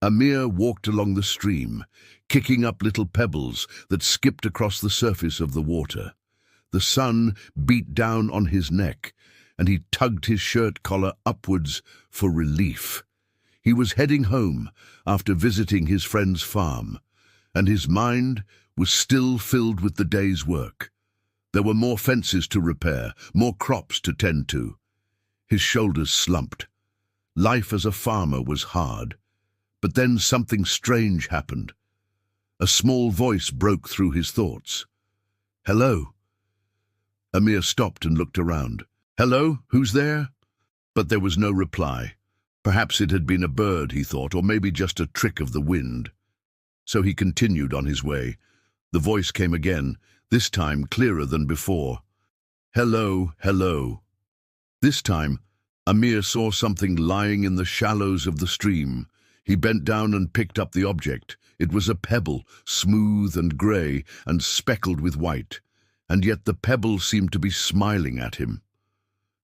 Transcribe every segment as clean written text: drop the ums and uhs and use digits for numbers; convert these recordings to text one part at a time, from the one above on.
Amir walked along the stream, kicking up little pebbles that skipped across the surface of the water. The sun beat down on his neck, and he tugged his shirt collar upwards for relief. He was heading home after visiting his friend's farm, and his mind was still filled with the day's work. There were more fences to repair, more crops to tend to. His shoulders slumped. Life as a farmer was hard. But then something strange happened. A small voice broke through his thoughts. "Hello." Amir stopped and looked around. "Hello, who's there?" But there was no reply. Perhaps it had been a bird, he thought, or maybe just a trick of the wind. So he continued on his way. The voice came again, this time clearer than before. "Hello, hello." This time, Amir saw something lying in the shallows of the stream. He bent down and picked up the object. It was a pebble, smooth and grey and speckled with white, and yet the pebble seemed to be smiling at him.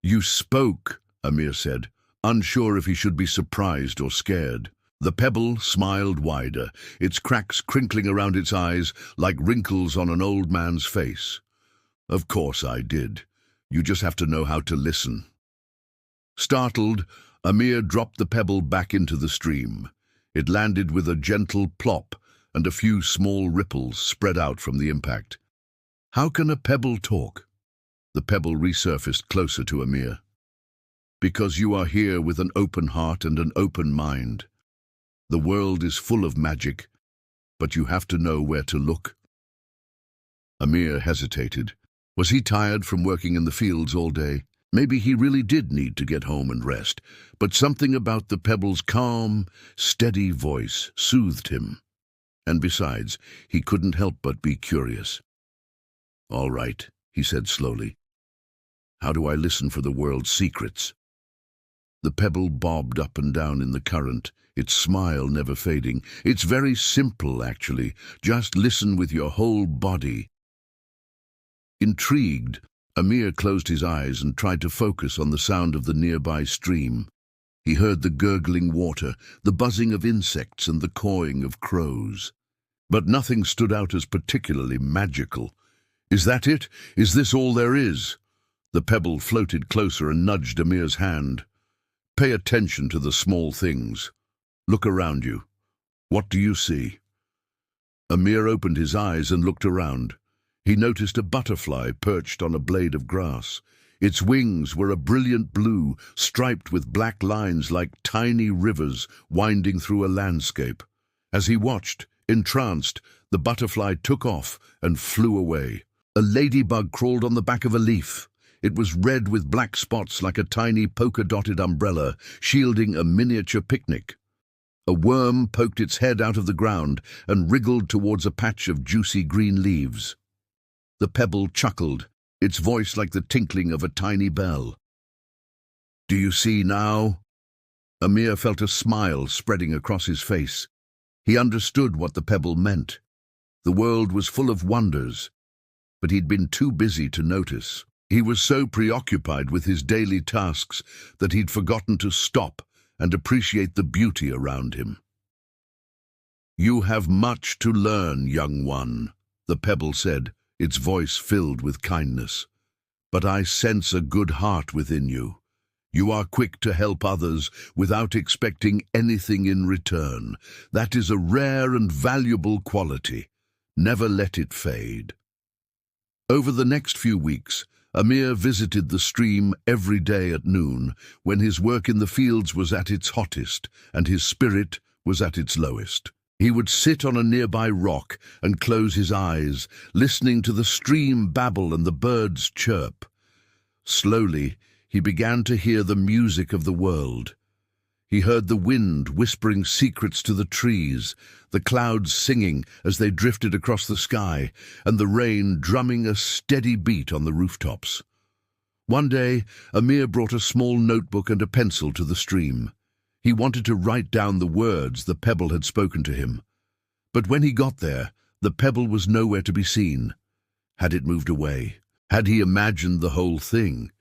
"You spoke," Amir said, unsure if he should be surprised or scared. The pebble smiled wider, its cracks crinkling around its eyes like wrinkles on an old man's face. "Of course I did. You just have to know how to listen." Startled, Amir dropped the pebble back into the stream. It landed with a gentle plop, and a few small ripples spread out from the impact. "How can a pebble talk?" The pebble resurfaced closer to Amir. "Because you are here with an open heart and an open mind. The world is full of magic, but you have to know where to look." Amir hesitated. Was he tired from working in the fields all day? Maybe he really did need to get home and rest, but something about the pebble's calm, steady voice soothed him. And besides, he couldn't help but be curious. "All right," he said slowly. "How do I listen for the world's secrets?" The pebble bobbed up and down in the current, its smile never fading. "It's very simple, actually. Just listen with your whole body." Intrigued, Amir closed his eyes and tried to focus on the sound of the nearby stream. He heard the gurgling water, the buzzing of insects, and the cawing of crows. But nothing stood out as particularly magical. "Is that it? Is this all there is?" The pebble floated closer and nudged Amir's hand. "Pay attention to the small things. Look around you. What do you see?" Amir opened his eyes and looked around. He noticed a butterfly perched on a blade of grass. Its wings were a brilliant blue, striped with black lines like tiny rivers winding through a landscape. As he watched, entranced, the butterfly took off and flew away. A ladybug crawled on the back of a leaf. It was red with black spots like a tiny polka-dotted umbrella, shielding a miniature picnic. A worm poked its head out of the ground and wriggled towards a patch of juicy green leaves. The pebble chuckled, its voice like the tinkling of a tiny bell. "Do you see now?" Amir felt a smile spreading across his face. He understood what the pebble meant. The world was full of wonders, but he'd been too busy to notice. He was so preoccupied with his daily tasks that he'd forgotten to stop and appreciate the beauty around him. "You have much to learn, young one," the pebble said, its voice filled with kindness. "But I sense a good heart within you. You are quick to help others without expecting anything in return. That is a rare and valuable quality. Never let it fade." Over the next few weeks, Amir visited the stream every day at noon, when his work in the fields was at its hottest and his spirit was at its lowest. He would sit on a nearby rock and close his eyes, listening to the stream babble and the birds chirp. Slowly, he began to hear the music of the world. He heard the wind whispering secrets to the trees, the clouds singing as they drifted across the sky, and the rain drumming a steady beat on the rooftops. One day, Amir brought a small notebook and a pencil to the stream. He wanted to write down the words the pebble had spoken to him. But when he got there, the pebble was nowhere to be seen. Had it moved away? Had he imagined the whole thing?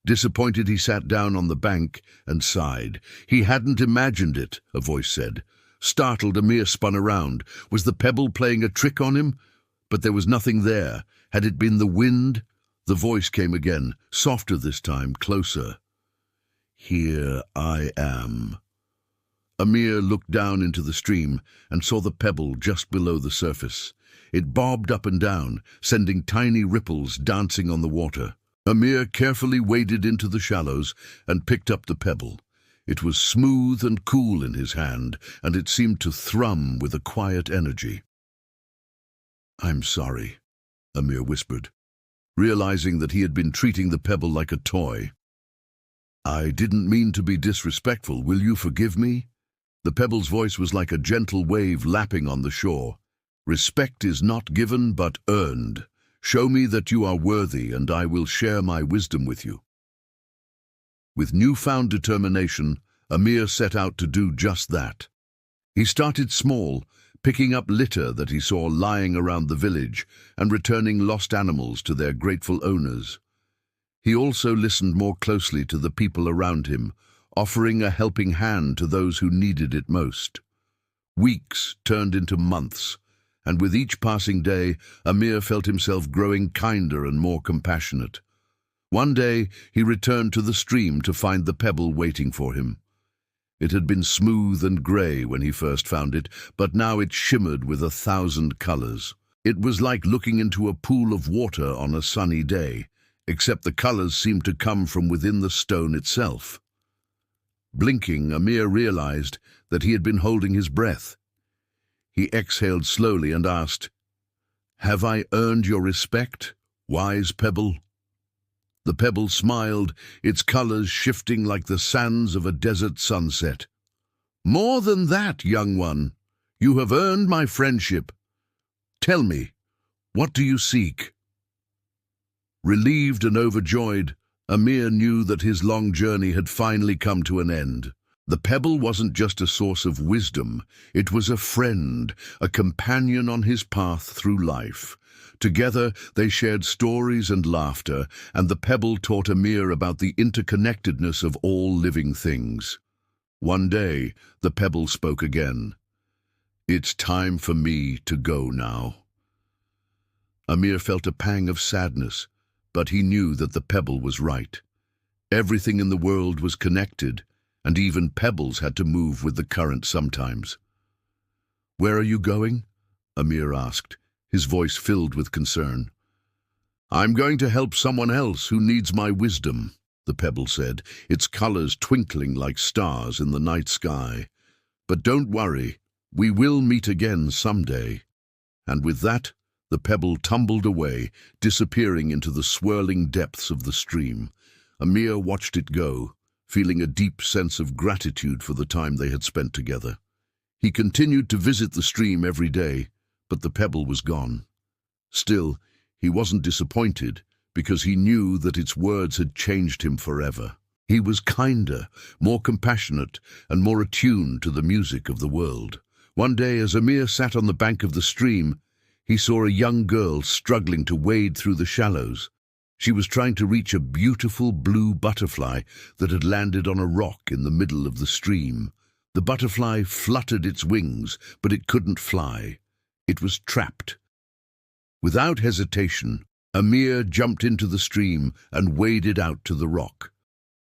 Disappointed, he sat down on the bank and sighed. He hadn't imagined it, a voice said. Startled, Amir spun around. Was the pebble playing a trick on him? But there was nothing there. Had it been the wind? The voice came again, softer this time, closer. "Here I am." Amir looked down into the stream and saw the pebble just below the surface. It bobbed up and down, sending tiny ripples dancing on the water. Amir carefully waded into the shallows and picked up the pebble. It was smooth and cool in his hand, and it seemed to thrum with a quiet energy. "I'm sorry," Amir whispered, realizing that he had been treating the pebble like a toy. "I didn't mean to be disrespectful. Will you forgive me?" The pebble's voice was like a gentle wave lapping on the shore. "Respect is not given but earned. Show me that you are worthy, and I will share my wisdom with you." With newfound determination, Amir set out to do just that. He started small, picking up litter that he saw lying around the village and returning lost animals to their grateful owners. He also listened more closely to the people around him, offering a helping hand to those who needed it most. Weeks turned into months, and with each passing day, Amir felt himself growing kinder and more compassionate. One day, he returned to the stream to find the pebble waiting for him. It had been smooth and grey when he first found it, but now it shimmered with 1,000 colors. It was like looking into a pool of water on a sunny day, except the colors seemed to come from within the stone itself. Blinking, Amir realized that he had been holding his breath. He exhaled slowly and asked, "Have I earned your respect, wise pebble?" The pebble smiled, its colors shifting like the sands of a desert sunset. "More than that, young one. You have earned my friendship. Tell me, what do you seek?" Relieved and overjoyed, Amir knew that his long journey had finally come to an end. The pebble wasn't just a source of wisdom, it was a friend, a companion on his path through life. Together, they shared stories and laughter, and the pebble taught Amir about the interconnectedness of all living things. One day, the pebble spoke again. "It's time for me to go now." Amir felt a pang of sadness, but he knew that the pebble was right. Everything in the world was connected, and even pebbles had to move with the current sometimes. "Where are you going?" Amir asked, his voice filled with concern. "I'm going to help someone else who needs my wisdom," the pebble said, its colors twinkling like stars in the night sky. "But don't worry, we will meet again someday." And with that, the pebble tumbled away, disappearing into the swirling depths of the stream. Amir watched it go, feeling a deep sense of gratitude for the time they had spent together. He continued to visit the stream every day, but the pebble was gone. Still, he wasn't disappointed, because he knew that its words had changed him forever. He was kinder, more compassionate, and more attuned to the music of the world. One day, as Amir sat on the bank of the stream, he saw a young girl struggling to wade through the shallows. She was trying to reach a beautiful blue butterfly that had landed on a rock in the middle of the stream. The butterfly fluttered its wings, but it couldn't fly. It was trapped. Without hesitation, Amir jumped into the stream and waded out to the rock.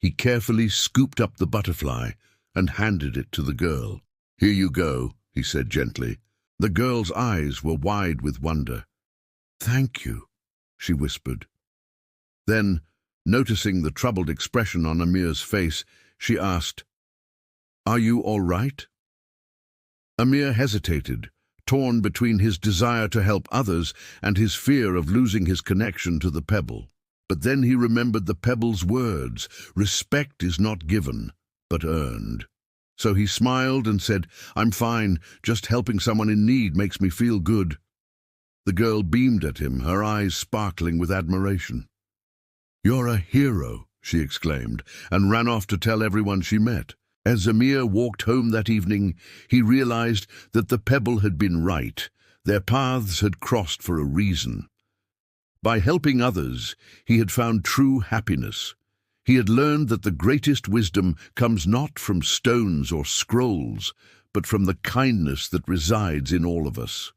He carefully scooped up the butterfly and handed it to the girl. "Here you go," he said gently. The girl's eyes were wide with wonder. "Thank you," she whispered. Then, noticing the troubled expression on Amir's face, she asked, "Are you all right?" Amir hesitated, torn between his desire to help others and his fear of losing his connection to the pebble. But then he remembered the pebble's words, "Respect is not given, but earned." So he smiled and said, "I'm fine, just helping someone in need makes me feel good." The girl beamed at him, her eyes sparkling with admiration. "You're a hero," she exclaimed, and ran off to tell everyone she met. As Amir walked home that evening, he realized that the pebble had been right. Their paths had crossed for a reason. By helping others, he had found true happiness. He had learned that the greatest wisdom comes not from stones or scrolls, but from the kindness that resides in all of us.